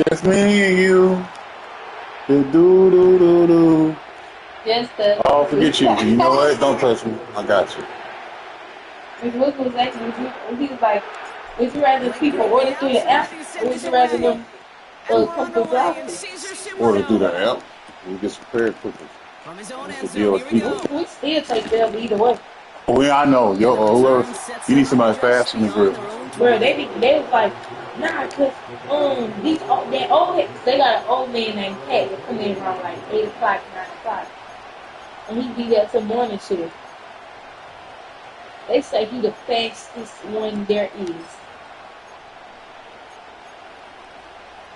Just me and you. Do. Just the. Oh, forget you. You know what? Don't touch me. I got you. His look was actually, he was like, would you rather people order through the app, or would you rather them come through drive-thru? Order through the app. We get some prepared quickly. We still take them either way. Oh, yeah, I know. Yo, whoever, you need somebody fast in the grill. Bro, they was like, nah, cause they got an old man named Pat that come in around like 8 o'clock, 9 o'clock, and he be there till morning shift. They say he the fastest one there is.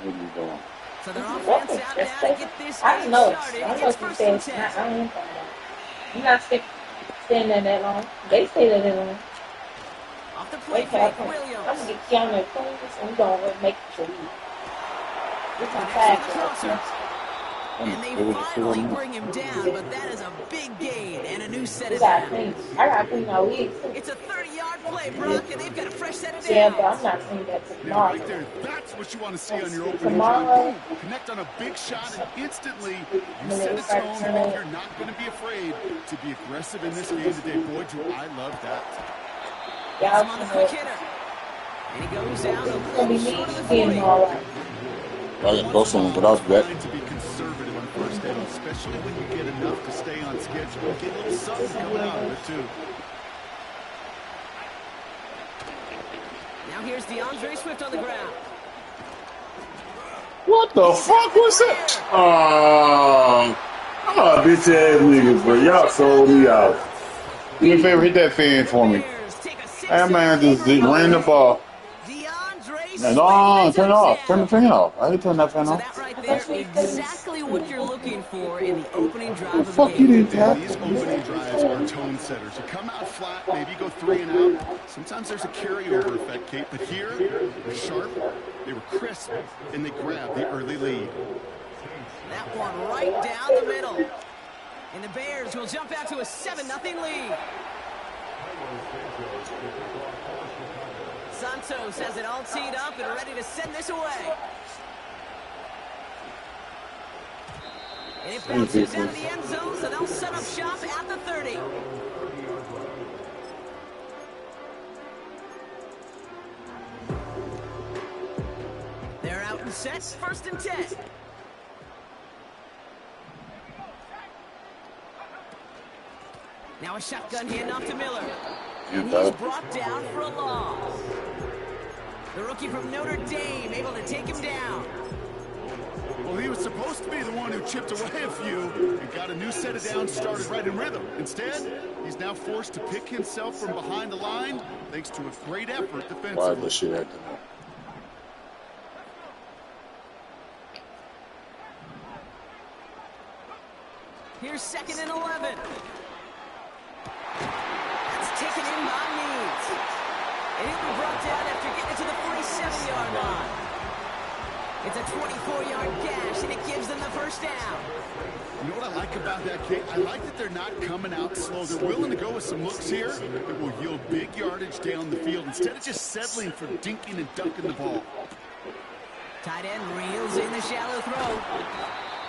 What are you doing? So their offense out now to get this I know. started. I know some fast. I don't know. You're not staying there that long. They stay there that long. Off the play fake, Williams. I'm gonna get Keanu Cleans and we're gonna make it to you. This is fast. And they finally bring him down, but that is a big gain and a new set of I downs. gotta clean my wigs. It's a 30-yard play, Brock, and they've got a fresh set of downs. Yeah, but I'm not saying that tomorrow. Right there, that's what you want to see on your opening Tomorrow. drive. Boom, connect on a big shot, and instantly you set a tone that you're not going to be afraid to be aggressive in this game today. Boy, do I love that. Yeah, I'm on the quick hitter. And he goes down a little short of the 40. I can throw someone without that. To be conservative on first down, especially when you get enough to stay on schedule. Get a little something coming out of it, too. Now here's DeAndre Swift on the ground. What the fuck was that? Oh, bitch ass niggas, bro. Y'all sold me out. Do me a favor, hit that fan for me. That man just ran the ball. No, turn it off. Turn the fan off. I didn't turn that fan So off. that right there, exactly what you're looking for in the opening drive of the Fuck game. you didn't tap. These opening drives are tone setters. You come out flat, maybe go 3 and out. Sometimes there's a carryover effect, Kate, but here, they're sharp, they were crisp, and they grabbed the early lead. That one right down the middle. And the Bears will jump out to a 7-0 lead. Santos has it all teed up and ready to send this away. And it bounces out of the end zone, so they'll set up shop at the 30. They're out and set, 1st and 10. Now a shotgun handoff to Miller. And he's brought down for a loss. The rookie from Notre Dame able to take him down. Well, he was supposed to be the one who chipped away a few and got a new set of downs started right in rhythm. Instead, he's now forced to pick himself from behind the line thanks to a great effort defensively. Why this shit acting up? Here's 2nd and 11. That's taken in by Means. And he'll be brought down after getting it to the 47-yard line. It's a 24-yard gash, and it gives them the 1st down. You know what I like about that, Kate? I like that they're not coming out slow. They're willing to go with some looks here that will yield big yardage down the field instead of just settling for dinking and dunking the ball. Tight end reels in the shallow throw.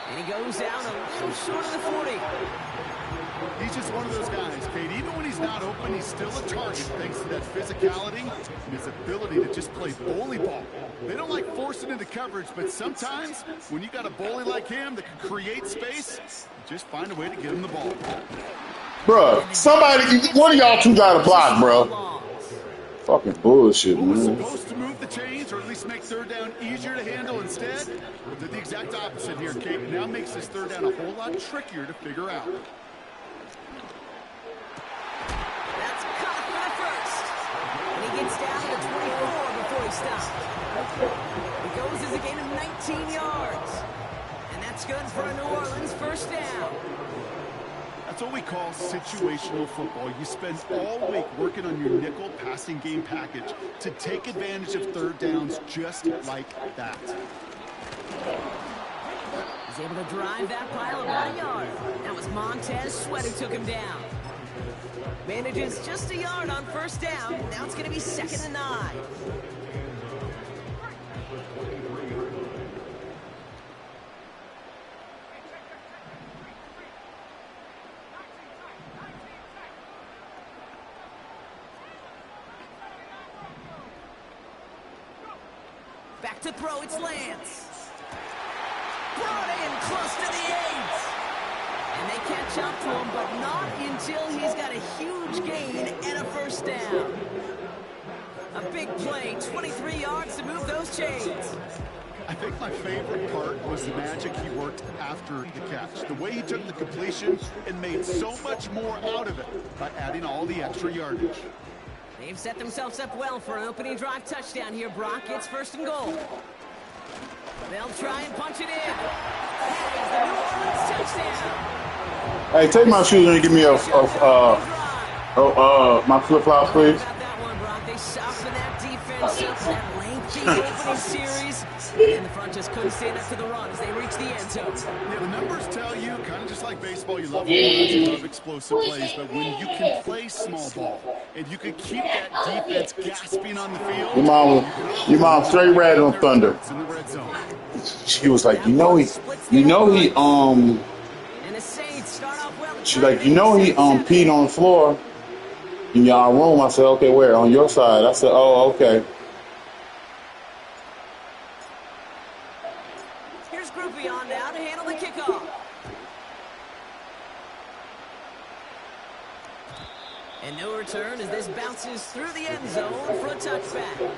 And he goes down a little short of the 40. He's just one of those guys, Kate. Even when he's not open, he's still a target thanks to that physicality and his ability to just play bully ball. They don't like forcing into coverage, but sometimes when you got a bully like him that can create space, you just find a way to get him the ball. Bruh, somebody, one of y'all two got a block, bruh. Fucking bullshit, Who was man. supposed to move the chains or at least make 3rd down easier to handle instead? Did the exact opposite here, Kate. It now makes this 3rd down a whole lot trickier to figure out. That's caught for the 1st. And he gets down to the 24 before he stops. He goes as a gain of 19 yards. And that's good for a New Orleans 1st down. That's what we call situational football. You spend all week working on your nickel passing game package to take advantage of 3rd downs just like that. He's able to drive that pile about a yard. That was Montez Sweat who took him down. Manages just a yard on 1st down. Now it's going to be 2nd and 9. Back to throw, it's Lance. Brought in close to the 8. And they catch up to him, but not until he's got a huge gain and a first down. A big play, 23 yards to move those chains. I think my favorite part was the magic he worked after the catch. The way he took the completion and made so much more out of it by adding all the extra yardage. They've set themselves up well for an opening drive touchdown here, Brock. It's 1st and goal. They'll try and punch it in. That is the New Orleans touchdown. Hey, take my shoes and give me my flip-flops, please. About that one, Brock. They softened that defense up, that lengthy opening series. And the front just couldn't stand up to the run as they reached the end zone. Yeah, the numbers tell you, kind of just like baseball, you love runs, you love explosive plays, but when you can play small ball and you can keep that defense gasping on the field, Your mom straight red on Thunder. in the red zone. She was like, And the Saints start off well. she's like, he peed on the floor in y'all room. I said, okay, where? On your side. I said, oh, okay. Here's Groupie on now to handle the kickoff. And no return as this bounces through the end zone for a touchback.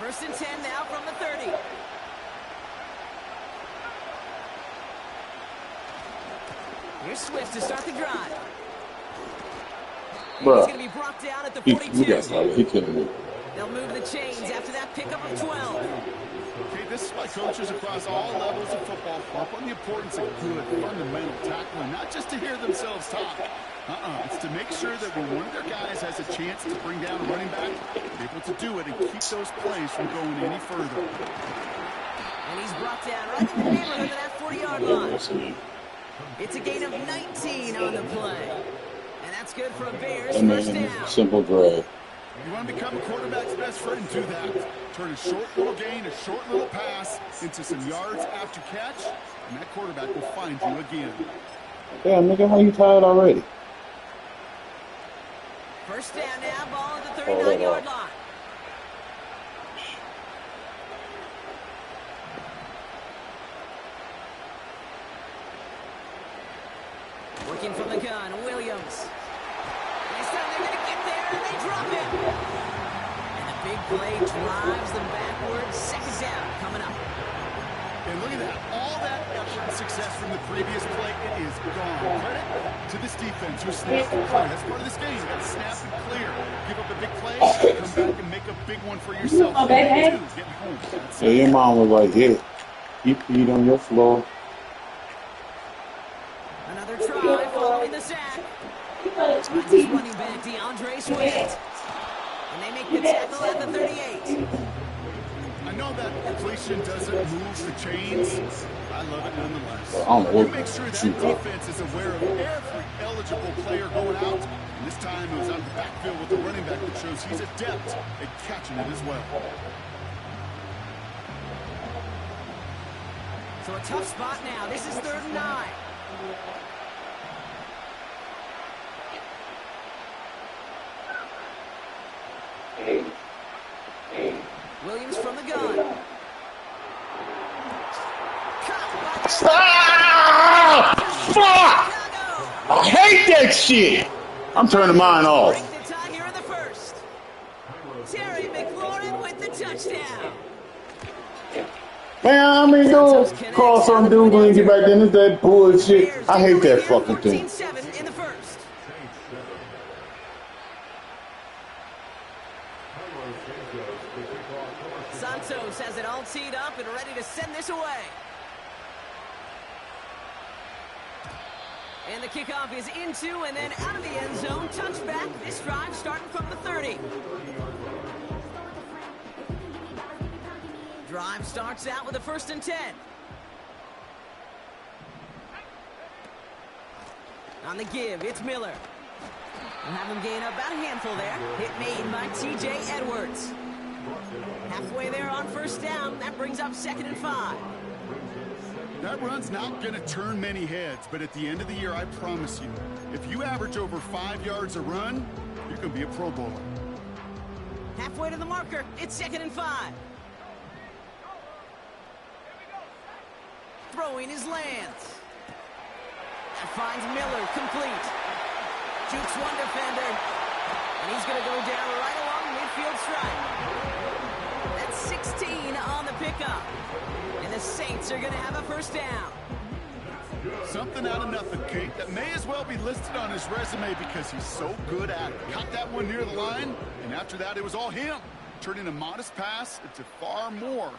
First and 10 now from the 30. Here's Swift to start the drive. He's Bruh, going to be brought down at the 42. he couldn't do it. They'll move the chains after that pickup of 12. Okay, this is why coaches across all levels of football harp on the importance of good, fundamental tackling, not just to hear themselves talk. It's to make sure that when one of their guys has a chance to bring down a running back, they're able to do it and keep those plays from going any further. And he's brought down right in the neighborhood of that 40-yard line. It's a gain of 19 on the play. And that's good for a Bears first down. Simple drag. You want to become a quarterback's best friend, do that. Turn a short little gain, a short little pass into some yards after catch, and that quarterback will find you again. Damn, nigga, how you tired already? First down now, ball at the 39-yard line. Working from the gun, Williams. This time they're going to get there, and they drop it. And the big play drives them backwards. Second down coming up. And look at that. All that effort and success from the previous play, it is gone. Credit to this defense who snapped and clear. That's part of this game. You got to snap and clear. Give up a big play, come back and make a big one for yourself. Get home. Yeah, your mom was like, yeah, you peed on your floor. Another try following the sack. Finds his running back, DeAndre Swift. And they make the tackle at the 38. I know that completion doesn't move the chains. I love it nonetheless. I don't know You what make sure that you got. defense is aware of every eligible player going out. And this time it was out of the backfield with the running back that shows he's adept at catching it as well. So a tough spot now. This is 3rd and 9. Williams from the gun. Ah! Fuck! I hate that shit! I'm turning mine off. Break the tie here in the first. Terry McLaurin with the touchdown. Man, I mean, dude, call some dude when you get back there. It's that bullshit. I hate that fucking thing. 14-7 in the first. Santos has it all teed up and ready to send this away. And the kickoff is into and then out of the end zone. Touchback. This drive starting from the 30. Drive starts out with a 1st and 10. On the give, it's Miller. We'll have him gain about a handful there. Hit made by T.J. Edwards. Halfway there on 1st down. That brings up 2nd and 5. That run's not going to turn many heads, but at the end of the year, I promise you, if you average over 5 yards a run, you're going to be a Pro Bowler. Halfway to the marker. It's 2nd and 5. Throwing his lands. That finds Miller complete. Jukes one defender. And he's going to go down right along the midfield stripe. That's 16 on the pickup. And the Saints are going to have a first down. Something out of nothing, Kate. That may as well be listed on his resume because he's so good at it. Caught that one near the line, and after that, it was all him. Turning a modest pass into far more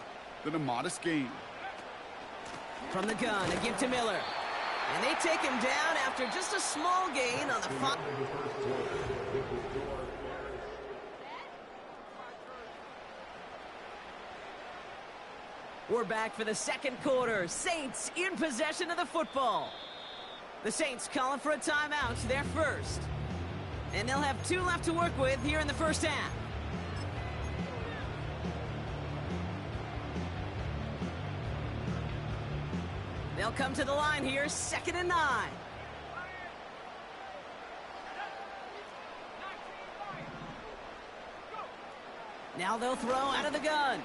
than a modest gain. From the gun, a give to Miller. And they take him down after just a small gain on the 5. We're back for the second quarter. Saints in possession of the football. The Saints calling for a timeout, their first. And they'll have 2 left to work with here in the first half. They'll come to the line here, 2nd and 9. Now they'll throw out of the gun.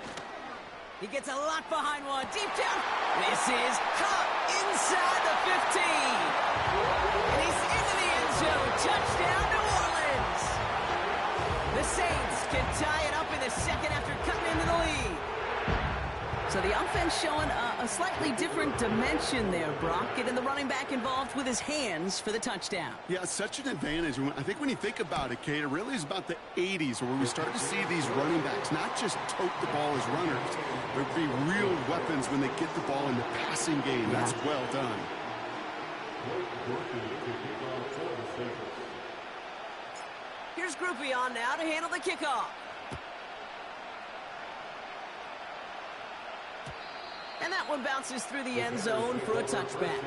He gets a lot behind one, deep down. This is caught inside the 15. And he's into the end zone. Touchdown, New Orleans. The Saints can tie it up in the second after cutting into the lead. So the offense showing a slightly different dimension there, Brock. Getting the running back involved with his hands for the touchdout. Yeah, such an advantage. I think when you think about it, Kate, it really is about the 80s where we start to see these running backs not just tote the ball as runners. There'd be real weapons when they get the ball in the passing game. That's well done. Here's Groupie on now to handle the kickoff. And that one bounces through the end zone for a touchback.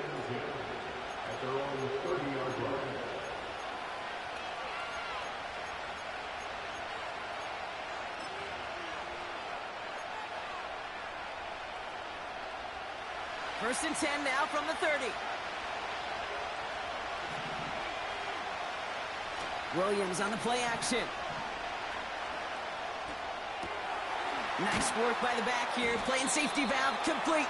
First and 10 now from the 30. Williams on the play action. Nice work by the back here. Playing safety valve complete.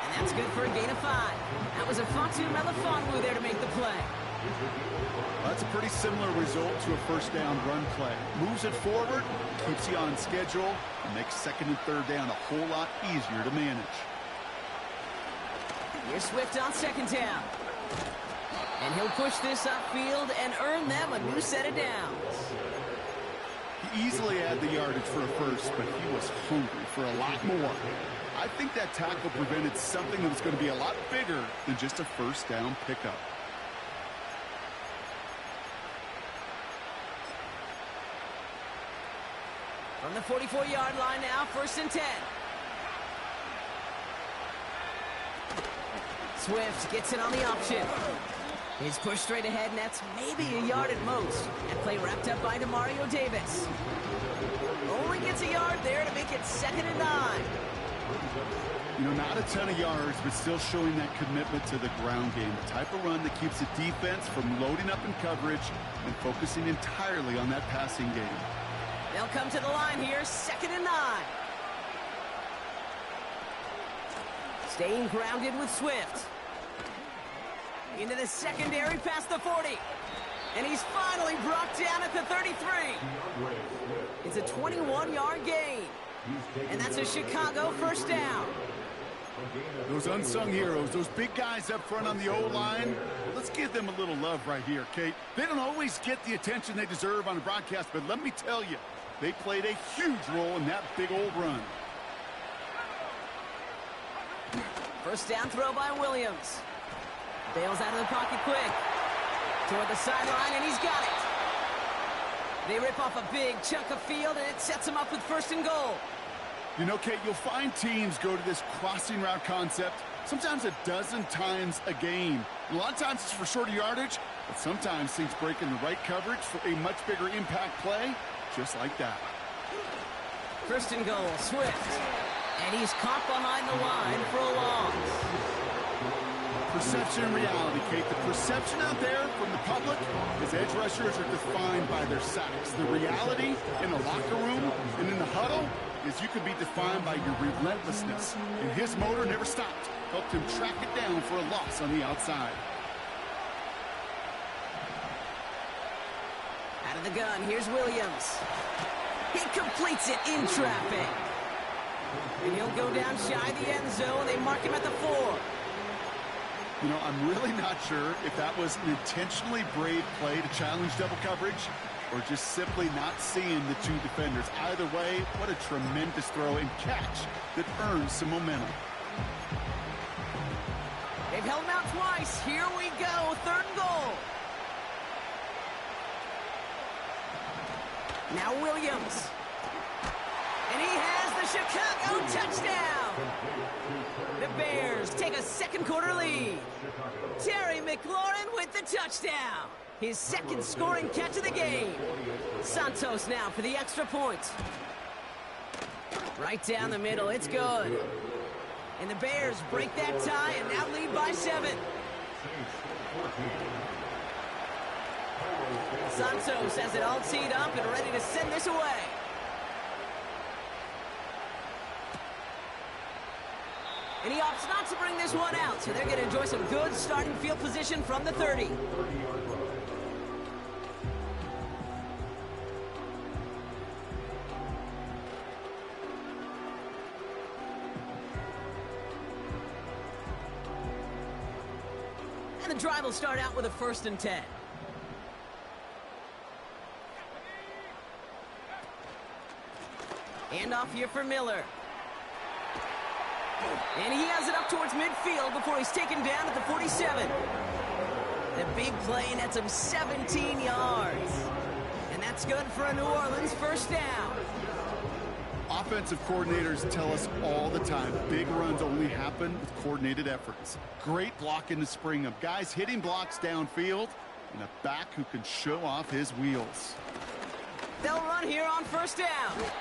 And that's good for a gain of 5. That was a Fatu Melifonwu there to make the play. That's a pretty similar result to a first down run play. Moves it forward, keeps you on schedule, and makes 2nd and 3rd down a whole lot easier to manage. Here's Swift on 2nd down. And he'll push this upfield and earn them a new set of downs. He easily had the yardage for a first, but he was hungry for a lot more. I think that tackle prevented something that was going to be a lot bigger than just a first down pickup. From the 44-yard line now, 1st and 10. Swift gets it on the option. He's pushed straight ahead, and that's maybe a yard at most. That play wrapped up by Demario Davis. Only gets a yard there to make it 2nd and 9. You know, not a ton of yards, but still showing that commitment to the ground game. The type of run that keeps the defense from loading up in coverage and focusing entirely on that passing game. They'll come to the line here, 2nd and 9. Staying grounded with Swift. Into the secondary past the 40. And he's finally brought down at the 33. It's a 21-yard gain. And that's a Chicago first down. Those unsung heroes, those big guys up front on the O-line, let's give them a little love right here, Kate. They don't always get the attention they deserve on a broadcast, but let me tell you, they played a huge role in that big old run. First down throw by Williams. Bails out of the pocket quick. Toward the sideline, and he's got it. They rip off a big chunk of field, and it sets him up with 1st and goal. You know, Kate, you'll find teams go to this crossing route concept sometimes a dozen times a game. A lot of times it's for shorter yardage, but sometimes things break in the right coverage for a much bigger impact play, just like that. 1st and goal, Swift. And he's caught behind the line for a loss. Perception and reality, Kate. The perception out there from the public is edge rushers are defined by their sacks. The reality in the locker room and in the huddle is you can be defined by your relentlessness. And his motor never stopped. Helped him track it down for a loss on the outside. Out of the gun, here's Williams. He completes it in traffic. And he'll go down shy of the end zone. They mark him at the 4. You know, I'm really not sure if that was an intentionally brave play to challenge double coverage or just simply not seeing the two defenders. Either way, what a tremendous throw and catch that earns some momentum. They've held him out twice. Here we go, 3rd and goal. Now Williams. And he has the Chicago touchdown. The Bears take a second-quarter lead. Terry McLaurin with the touchdown. His second scoring catch of the game. Santos now for the extra point. Right down the middle, it's good. And the Bears break that tie and now lead by 7. Santos has it all teed up and ready to send this away. And he opts not to bring this one out, so they're going to enjoy some good starting field position from the 30. And the drive will start out with a 1st and 10. Handoff here for Miller. And he has it up towards midfield before he's taken down at the 47. The big play nets him 17 yards. And that's good for a New Orleans 1st down. Offensive coordinators tell us all the time, big runs only happen with coordinated efforts. Great block in the spring of guys hitting blocks downfield and a back who can show off his wheels. They'll run here on 1st down.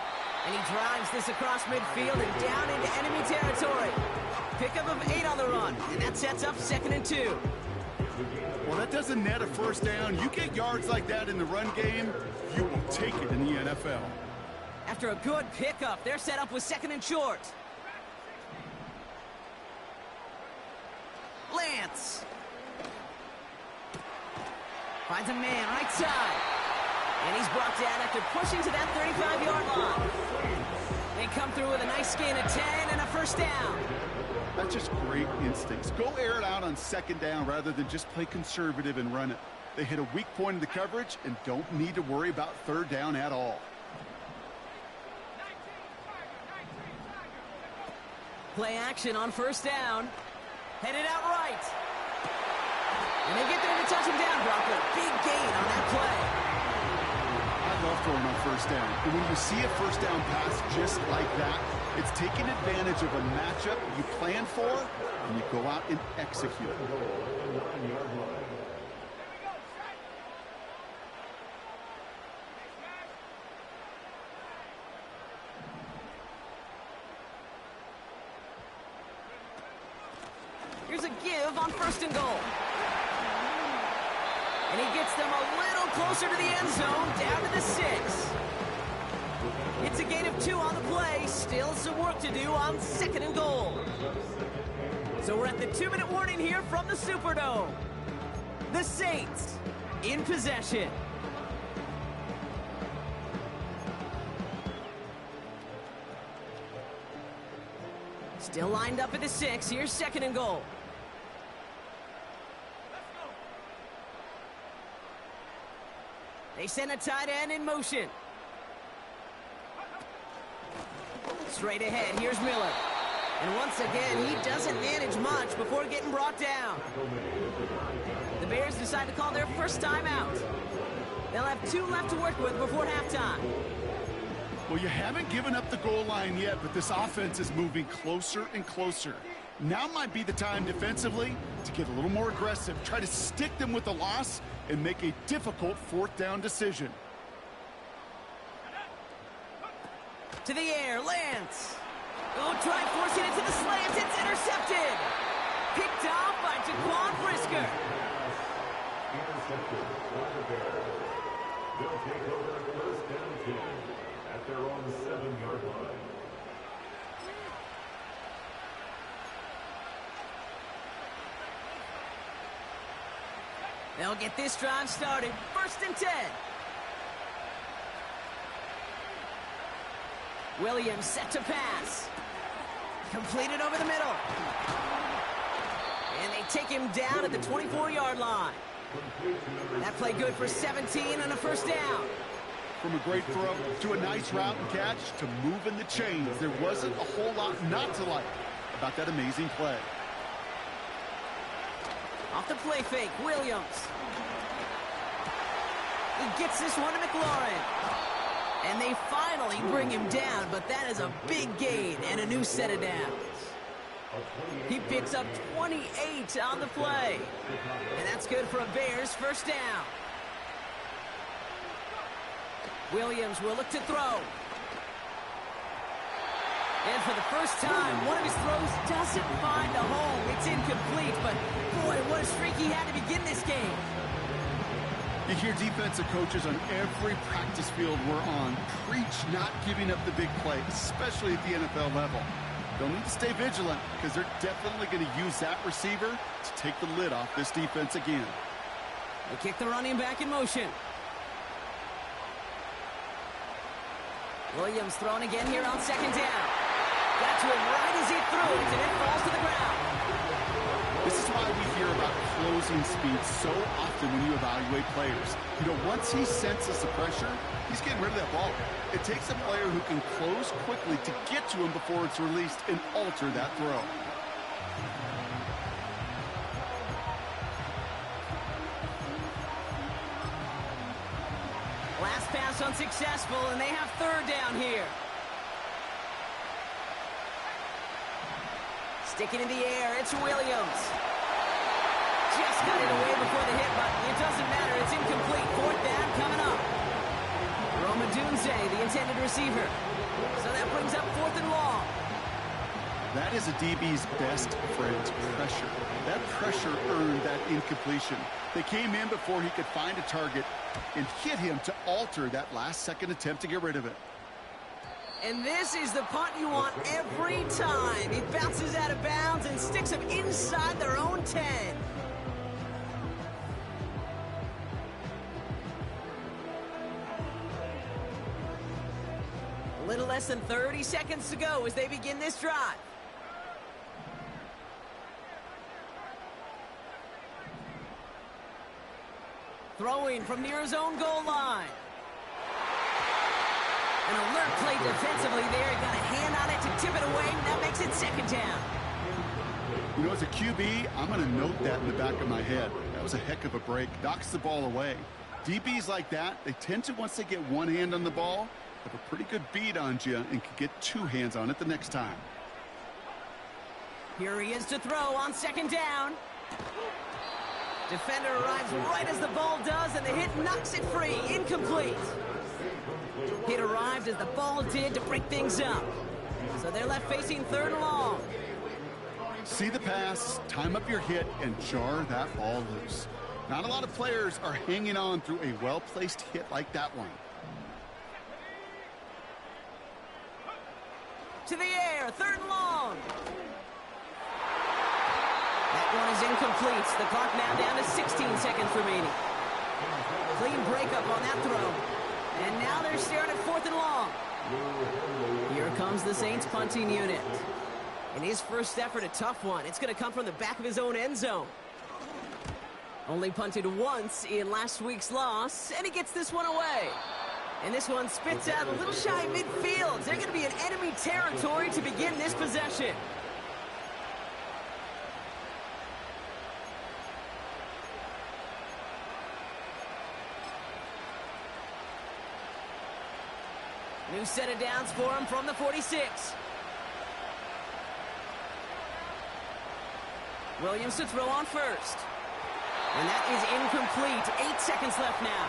And he drives this across midfield and down into enemy territory. Pickup of 8 on the run, and that sets up 2nd and 2. Well, that doesn't net a 1st down. You get yards like that in the run game, you will take it in the NFL. After a good pickup, they're set up with 2nd and short. Lance. Finds a man right side. And he's brought down after pushing to that 35-yard line. They come through with a nice gain of 10 and a 1st down. That's just great instincts. Go air it out on 2nd down rather than just play conservative and run it. They hit a weak point in the coverage and don't need to worry about 3rd down at all. Play action on 1st down. Headed out right. And they get there to touch him down, Bronco. Big gain on that play. I love throwing on 1st down. And when you see a 1st down pass just like that, it's taking advantage of a matchup you plan for, and you go out and execute. Here's a give on 1st and goal. And he gets them a little closer to the end zone, down to the 6. It's a gain of 2 on the play. Still some work to do on 2nd and goal. So we're at the 2-minute warning here from the Superdome. The Saints in possession. Still lined up at the 6. Here's 2nd and goal. They send a tight end in motion. Straight ahead, here's Miller. And once again, he doesn't manage much before getting brought down. The Bears decide to call their 1st timeout. They'll have 2 left to work with before halftime. Well, you haven't given up the goal line yet, but this offense is moving closer and closer. Now might be the time defensively to get a little more aggressive, try to stick them with the loss, and make a difficult 4th down decision. To the air, Lance. Oh, try forcing it to the slants. It's intercepted. Picked off by Jaquan Brisker. Intercepted by the Bears. They'll take over first down 10 at their own 7-yard line. They'll get this drive started. First and 10. Williams set to pass. Completed over the middle. And they take him down at the 24-yard line. That play good for 17 and a first down. From a great throw to a nice route and catch to moving the chains, there wasn't a whole lot not to like about that amazing play. Off the play fake, Williams. He gets this one to McLaurin. And they finally bring him down, but that is a big gain and a new set of downs. He picks up 28 on the play. And that's good for a Bears first down. Williams will look to throw. And for the first time, one of his throws doesn't find a home. It's incomplete, but boy, what a streak he had to begin this game. You hear defensive coaches on every practice field we're on preach not giving up the big play, especially at the NFL level. They'll need to stay vigilant because they're definitely going to use that receiver to take the lid off this defense again. They kick the running back in motion. Williams throwing again here on second down. Got to him right as he threw it, and it falls to the ground. This is why we hear about closing speed so often when you evaluate players. You know, once he senses the pressure, he's getting rid of that ball. It takes a player who can close quickly to get to him before it's released and alter that throw. Last pass unsuccessful, and they have third down here. Sticking in the air, it's Williams. Just got it away before the hit, but it doesn't matter. It's incomplete. Fourth down coming up. Rome Odunze, the intended receiver. So that brings up fourth and long. That is a DB's best friend, pressure. That pressure earned that incompletion. They came in before he could find a target and hit him to alter that last-second attempt to get rid of it. And this is the punt you want every time. It bounces out of bounds and sticks them inside their own 10. A little less than 30 seconds to go as they begin this drive. Throwing from near his own goal line. An alert play defensively there. He got a hand on it to tip it away, and that makes it second down. You know, as a QB, I'm going to note that in the back of my head. That was a heck of a break. Knocks the ball away. DBs like that, they tend to, once they get one hand on the ball, have a pretty good beat on you and can get two hands on it the next time. Here he is to throw on second down. Defender arrives right as the ball does, and the hit knocks it free. Incomplete. Hit arrived as the ball did to break things up. So they're left facing third and long. See the pass, time up your hit, and jar that ball loose. Not a lot of players are hanging on through a well-placed hit like that one. To the air, third and long. That one is incomplete. The clock now down to 16 seconds remaining. Clean breakup on that throw. And now they're staring at fourth and long. Here comes the Saints punting unit. In his first effort, a tough one. It's going to come from the back of his own end zone. Only punted once in last week's loss, and he gets this one away. And this one spits out a little shy midfield. They're going to be in enemy territory to begin this possession. New set of downs for him from the 46. Williams to throw on first. And that is incomplete. 8 seconds left now.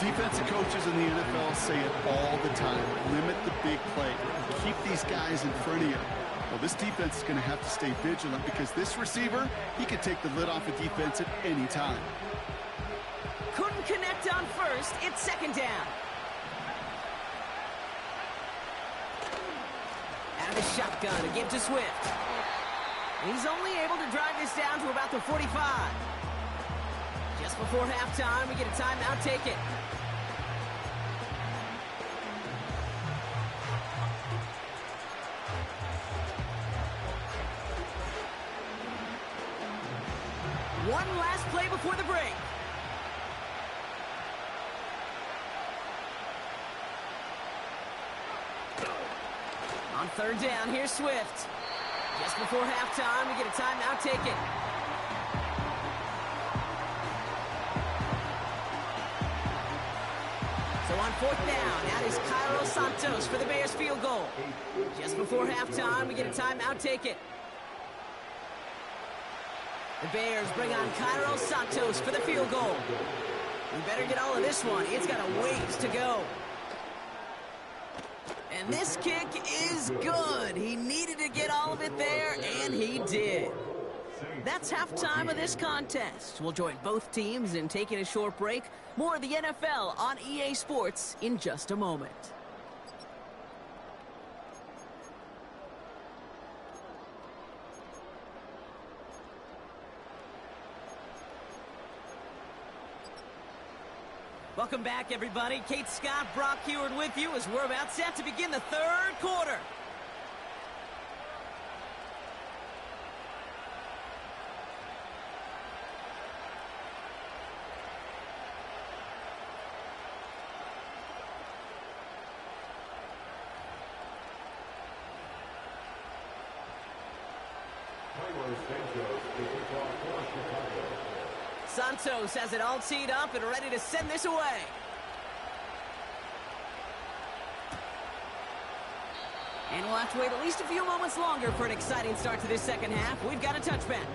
Defensive coaches in the NFL say it all the time. Limit the big play. Keep these guys in front of you. Well, this defense is going to have to stay vigilant because this receiver, he can take the lid off a defense at any time. Couldn't connect on first. It's second down. Out of the shotgun, a give to Swift. He's only able to drive this down to about the 45. Just before halftime, we get a timeout taken. One last play before the break. On third down, here's Swift. Just before halftime, we get a timeout taken. So on fourth down, out is Cairo Santos for the Bears field goal. Just before halftime, we get a timeout taken. The Bears bring on Cairo Santos for the field goal. We better get all of this one. It's got a ways to go. And this kick is good. He needed to get all of it there, and he did. That's halftime of this contest. We'll join both teams in taking a short break. More of the NFL on EA Sports in just a moment. Welcome back, everybody. Kate Scott, Brock Heward with you as we're about set to begin the third quarter. Santos has it all teed up and ready to send this away. And we'll have to wait at least a few moments longer for an exciting start to this second half. We've got a touchback.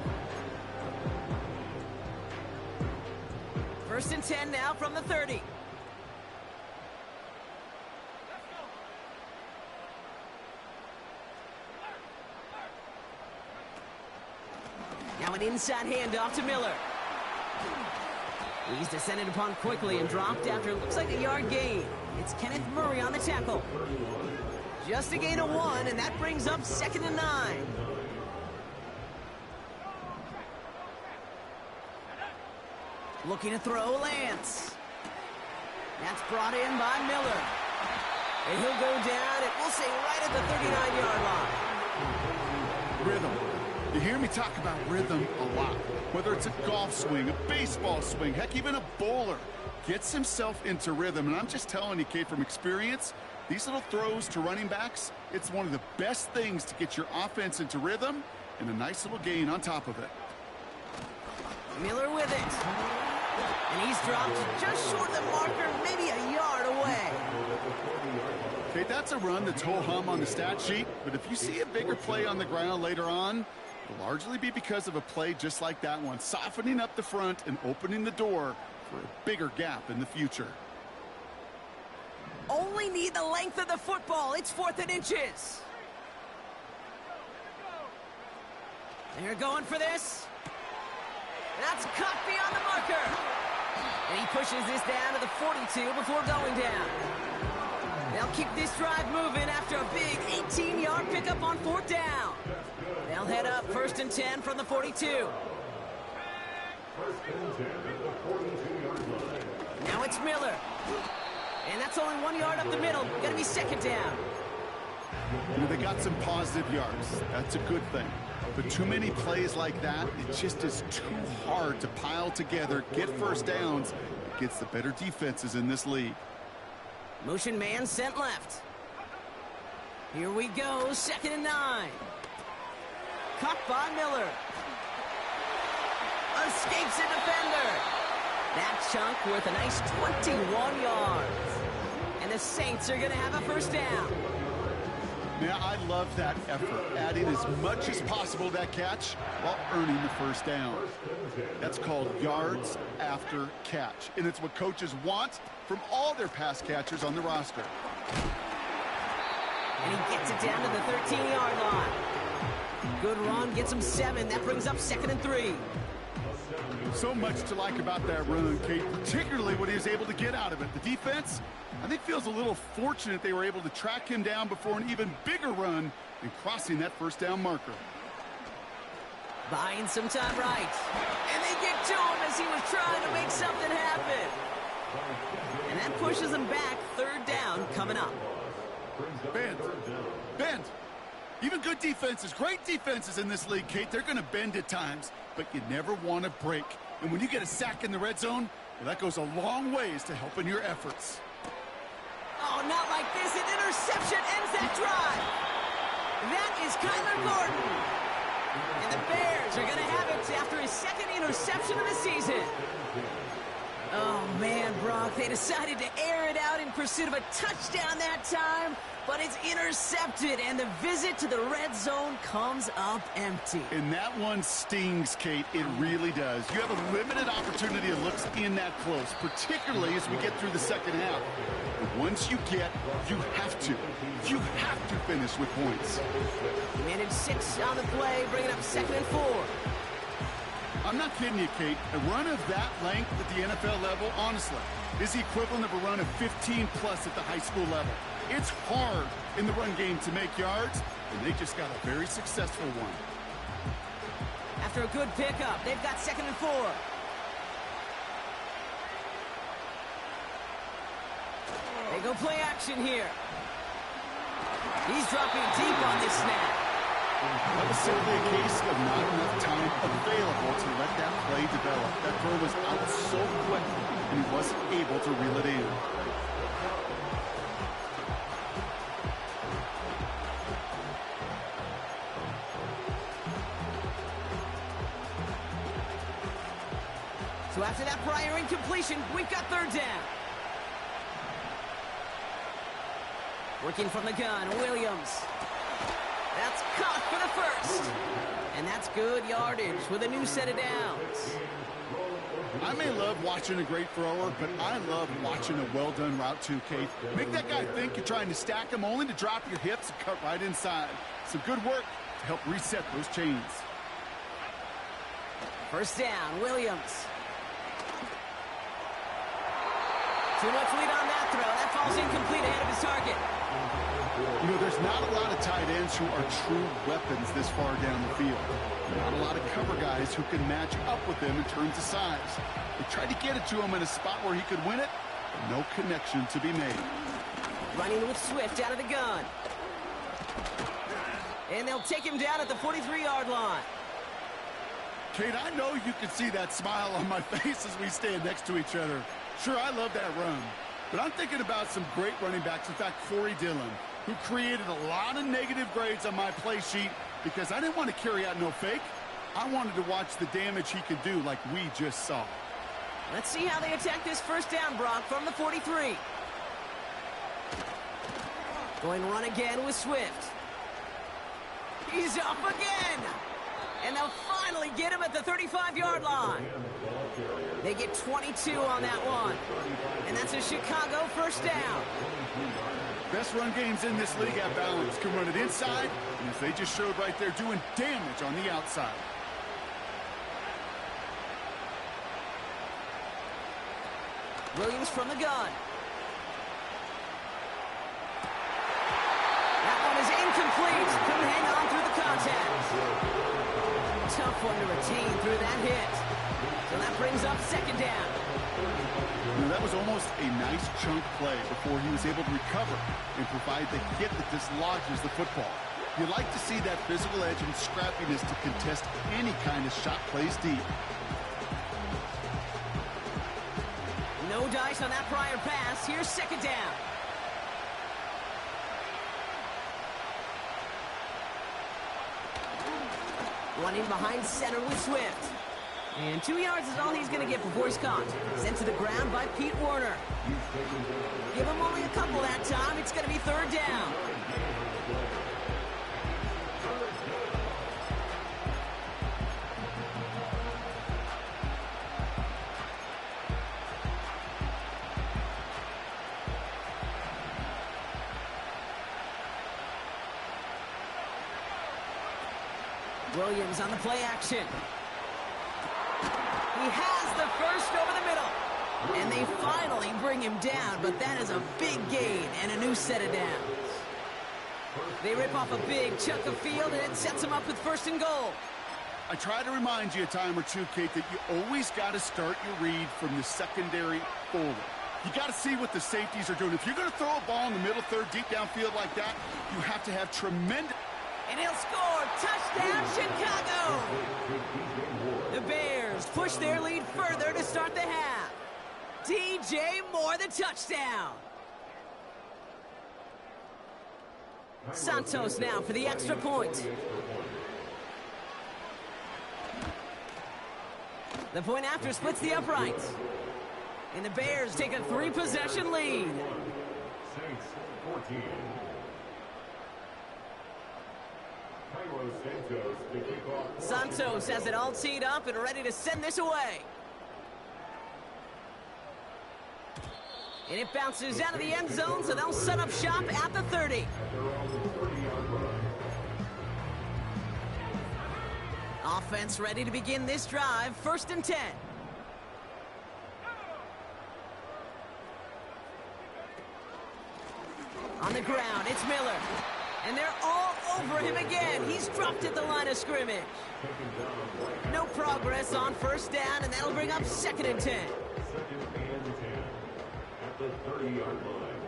First and 10 now from the 30. Now an inside handoff to Miller. He's descended upon quickly and dropped after it looks like a yard gain. It's Kenneth Murray on the tackle. Just a gain of 1, and that brings up 2nd and 9. Looking to throw, Lance. That's brought in by Miller. And he'll go down, and we'll say right at the 39-yard line. Rhythm. You hear me talk about rhythm a lot. Whether it's a golf swing, a baseball swing, heck, even a bowler gets himself into rhythm. And I'm just telling you, Kate, from experience, these little throws to running backs, it's one of the best things to get your offense into rhythm and a nice little gain on top of it. Miller with it. And he's dropped just short of the marker, maybe a yard away. Okay, that's a run that's ho-hum on the stat sheet, but if you see a bigger play on the ground later on, it'll largely be because of a play just like that one, softening up the front and opening the door for a bigger gap in the future. Only need the length of the football. It's 4th and inches. They're going for this. That's cut beyond the marker. And he pushes this down to the 42 before going down. They'll keep this drive moving after a big 18-yard pickup on 4th down. They'll head up 1st and 10 from the 42. Now it's Miller. And that's only 1 yard up the middle. Gonna be 2nd down. You know, they got some positive yards. That's a good thing. But too many plays like that, it just is too hard to pile together, get first downs against the better defenses in this league. Motion man sent left. Here we go, 2nd and 9. Caught by Miller. Escapes a defender. That chunk worth a nice 21 yards. And the Saints are going to have a first down. Now, I love that effort, adding as much as possible to that catch while earning the first down. That's called yards after catch, and it's what coaches want from all their pass catchers on the roster. And he gets it down to the 13-yard line. Good run, gets him 7. That brings up 2nd and 3. So much to like about that run, Kate, particularly what he was able to get out of it. The defense, I think, feels a little fortunate they were able to track him down before an even bigger run and crossing that first down marker. Buying some time right. And they get to him as he was trying to make something happen. And that pushes him back. 3rd down coming up. Bend. Even good defenses, great defenses in this league, Kate, they're going to bend at times, but you never want to break. And when you get a sack in the red zone, well, that goes a long ways to helping your efforts. Oh, not like this. An interception ends that drive. That is Kyler Gordon. And the Bears are going to have it after his 2nd interception of the season. Oh, man, Brock, they decided to air it out in pursuit of a touchdown that time, but it's intercepted, and the visit to the red zone comes up empty. And that one stings, Kate. It really does. You have a limited opportunity to look in that close, particularly as we get through the second half. But once you have to finish with points. He managed 6 on the play, bringing up 2nd and 4. I'm not kidding you, Kate. A run of that length at the NFL level, honestly, is the equivalent of a run of 15-plus at the high school level. It's hard in the run game to make yards, and they just got a very successful one. After a good pickup, they've got 2nd and 4. They go play action here. He's dropping deep on this snap. That was simply a case of not enough time available to let that play develop. That throw was out so quick, and he wasn't able to reel it in. So after that prior incompletion, we've got 3rd down. Working from the gun, Williams. That's caught for the 1st. And that's good yardage with a new set of downs. I may love watching a great thrower, but I love watching a well-done route too, Kate. Make that guy think you're trying to stack him only to drop your hips and cut right inside. Some good work to help reset those chains. 1st down, Williams. Too much lead on that throw. That falls incomplete ahead of his target. You know, there's not a lot of tight ends who are true weapons this far down the field. Not a lot of cover guys who can match up with them in terms of size. They tried to get it to him in a spot where he could win it, but no connection to be made. Running with Swift out of the gun. And they'll take him down at the 43-yard line. Kate, I know you can see that smile on my face as we stand next to each other. Sure, I love that run. But I'm thinking about some great running backs. In fact, Corey Dillon, who created a lot of negative grades on my play sheet because I didn't want to carry out no fake. I wanted to watch the damage he could do like we just saw. Let's see how they attack this 1st down, Brock, from the 43. Going run again with Swift. He's up again. And they'll finally get him at the 35-yard line. They get 22 on that one. And that's a Chicago 1st down. Best run games in this league have balance. Can run it inside, and as they just showed right there, doing damage on the outside. Williams from the gun. That one is incomplete. Couldn't hang on through the contact. Tough one to retain through that hit. So that brings up 2nd down. You know, that was almost a nice chunk play before he was able to recover and provide the hit that dislodges the football. You like to see that physical edge and scrappiness to contest any kind of shot plays deep. No dice on that prior pass. Here's 2nd down. Running behind center with Swift. And 2 yards is all he's going to get before he's caught. Sent to the ground by Pete Werner. Give him only a couple that time. It's going to be 3rd down. Williams on the play action. He has the first over the middle. And they finally bring him down, but that is a big gain and a new set of downs. They rip off a big chunk of field, and it sets them up with first and goal. I try to remind you a time or two, Kate, that you always got to start your read from the secondary forward. You got to see what the safeties are doing. If you're going to throw a ball in the middle third, deep downfield like that, you have to have tremendous... And he'll score. Touchdown, Chicago! The Bears push their lead further to start the half. DJ Moore, the touchdown. Santos now for the extra point. The point after splits the uprights. And the Bears take a 3-possession lead. Saints 14. Cairo Santos to kick off. Santos has it all teed up and ready to send this away. And it bounces out of the end zone, so they'll set up shop at the 30. Offense ready to begin this drive, 1st and 10. On the ground, it's Miller. And they're all over him again. He's dropped at the line of scrimmage. No progress on 1st down, and that'll bring up 2nd and 10. 2nd and 10 at the 30-yard line.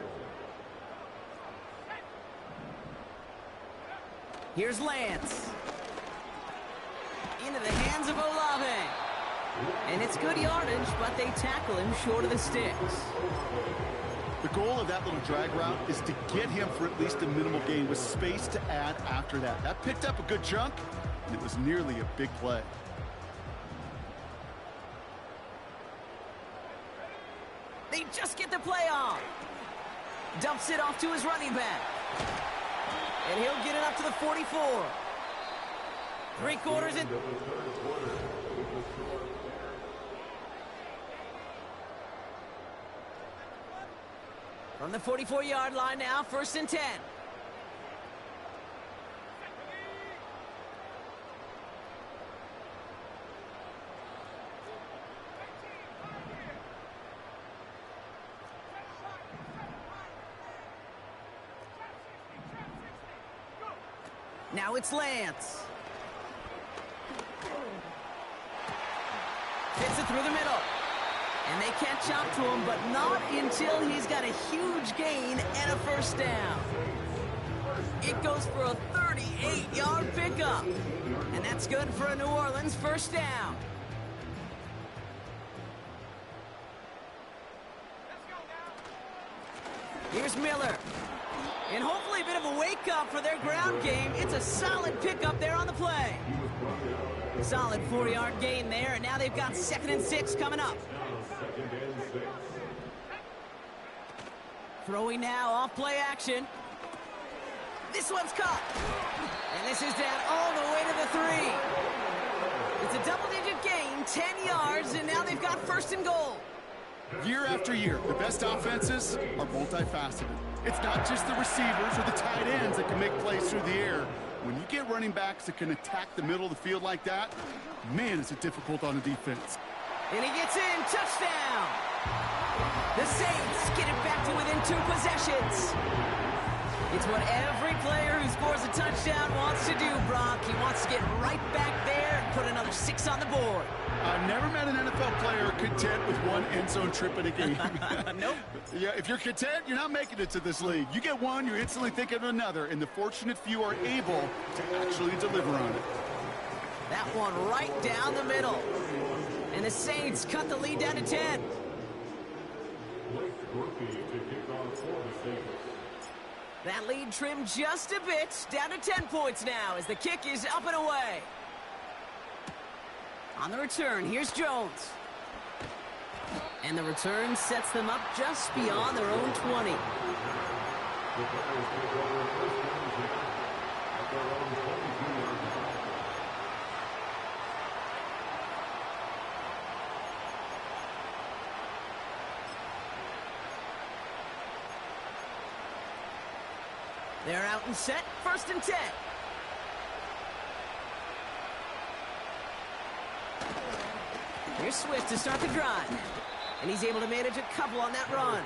Here's Lance. Into the hands of Olave. And it's good yardage, but they tackle him short of the sticks. The goal of that little drag route is to get him for at least a minimal gain with space to add after that. That picked up a good chunk, and it was nearly a big play. They just get the play off. Dumps it off to his running back. And he'll get it up to the 44. 3 quarters in. From the 44-yard line now, 1st and 10. Now it's Lance. Fits it through the middle. And they can't chop to him, but not until he's got a huge gain and a 1st down. It goes for a 38-yard pickup. And that's good for a New Orleans 1st down. Here's Miller. And hopefully a bit of a wake-up for their ground game. It's a solid pickup there on the play. Solid 4-yard gain there, and now they've got 2nd and 6 coming up. 2nd and 6. Throwing now off play action. This one's caught. And this is down all the way to the 3. It's a double-digit gain, 10 yards, and now they've got 1st and goal. Year after year, the best offenses are multifaceted. It's not just the receivers or the tight ends that can make plays through the air. When you get running backs that can attack the middle of the field like that, man, is it difficult on the defense. And he gets in, touchdown! The Saints get it back to within 2 possessions. It's what every player who scores a touchdown wants to do, Brock. He wants to get right back there and put another 6 on the board. I've never met an NFL player content with 1 end zone trip in a game. Nope. Yeah, if you're content, you're not making it to this league. You get one, you're instantly thinking of another, and the fortunate few are able to actually deliver on it. That one right down the middle. And the Saints cut the lead down to 10. Blake Grupe to kick off for the Saints. That lead trimmed just a bit, down to 10 points now as the kick is up and away. On the return, here's Jones. And the return sets them up just beyond their own 20. The Bears take over 1st and 10 at their own 22-yard line. They're out and set, 1st and 10. Here's Swift to start the drive. And he's able to manage a couple on that run.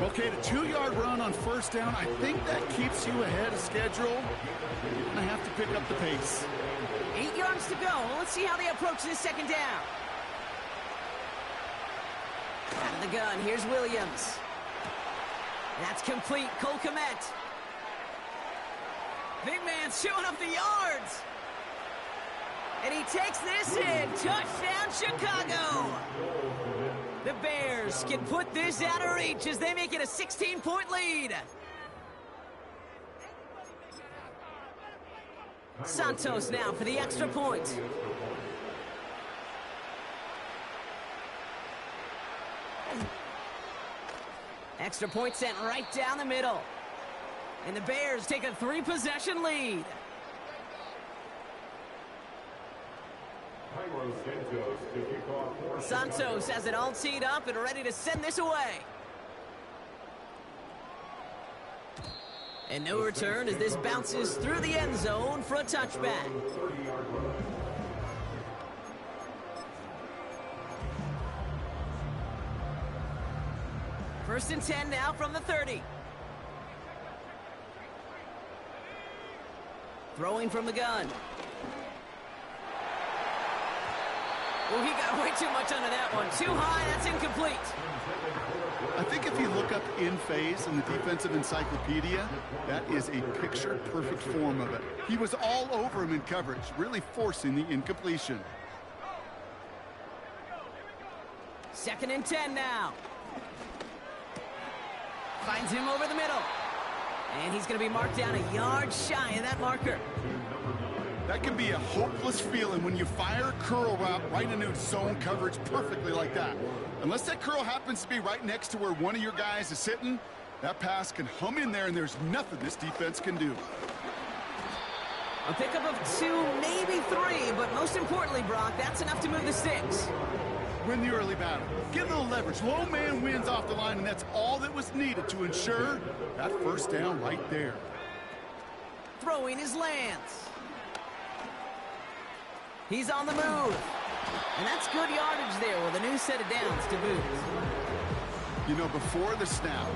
Okay, the 2-yard run on first down, I think that keeps you ahead of schedule. You're going to have to pick up the pace. 8 yards to go. Let's see how they approach this second down. Out of the gun, here's Williams. That's complete. Cole Kmet. Big man showing up the yards. And he takes this in. Touchdown, Chicago. The Bears can put this out of reach as they make it a 16-point lead. Santos now for the extra point. Extra point sent right down the middle. And the Bears take a 3-possession lead. Santos has it all teed up and ready to send this away. And no return as this bounces through the end zone for a touchback. First and 10 now from the 30. Throwing from the gun. Oh, he got way too much under that one. Too high, that's incomplete. I think if you look up in phase in the defensive encyclopedia, that is a picture-perfect form of it. He was all over him in coverage, really forcing the incompletion. Second and 10 now. Finds him over the middle. And he's going to be marked down a yard shy of that marker. That can be a hopeless feeling when you fire a curl route right into zone coverage perfectly like that. Unless that curl happens to be right next to where one of your guys is sitting, that pass can hum in there and there's nothing this defense can do. A pickup of 2, maybe 3, but most importantly, Brock, that's enough to move the sticks. Win the early battle. Get a little leverage. Low man wins off the line, and that's all that was needed to ensure that first down right there. Throwing is Lance. He's on the move. And that's good yardage there with a new set of downs to boot. You know, before the snap,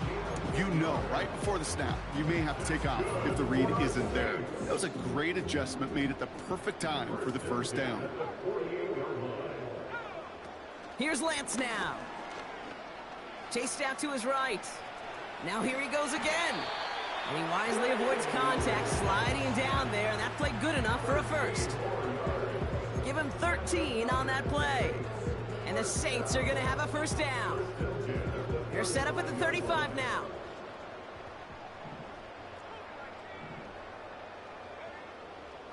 right before the snap, you may have to take off if the read isn't there. That was a great adjustment made at the perfect time for the first down. Here's Lance now. Chased out to his right. Now here he goes again. And he wisely avoids contact, sliding down there, and that played good enough for a first. Give him 13 on that play. And the Saints are going to have a first down. They're set up at the 35 now.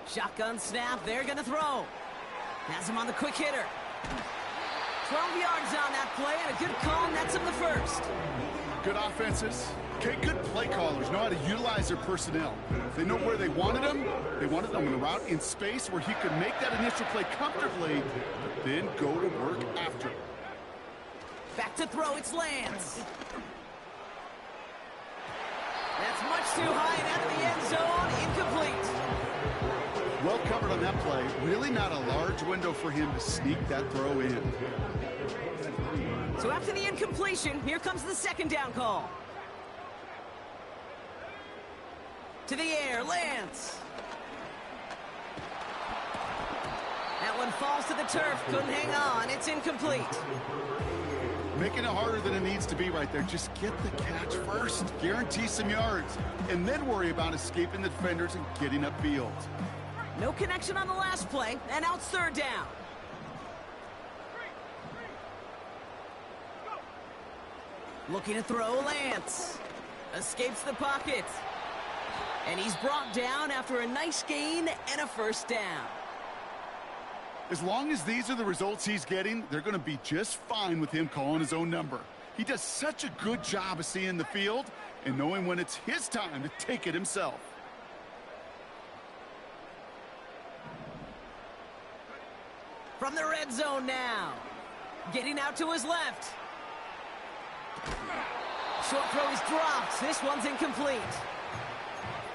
Shotgun snap, they're going to throw. Has him on the quick hitter. 12 yards on that play, and a good call nets him the first. Good offenses. Okay, good play callers know how to utilize their personnel. They know where they wanted them. They wanted them in a route in space where he could make that initial play comfortably, but then go to work after. Back to throw, it's Lance. That's much too high and out of the end zone, incomplete. Well covered on that play. Really not a large window for him to sneak that throw in. So after the incompletion, here comes the second down call. To the air, Lance. That one falls to the turf, couldn't hang on, it's incomplete. Making it harder than it needs to be right there. Just get the catch first. Guarantee some yards. And then worry about escaping the defenders and getting upfield. No connection on the last play, and now it's third down. Looking to throw, Lance. Escapes the pocket. And he's brought down after a nice gain and a first down. As long as these are the results he's getting, they're going to be just fine with him calling his own number. He does such a good job of seeing the field and knowing when it's his time to take it himself. From the red zone now. Getting out to his left. Short throw is dropped. This one's incomplete.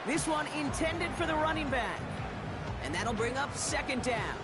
This one intended for the running back. And that'll bring up second down.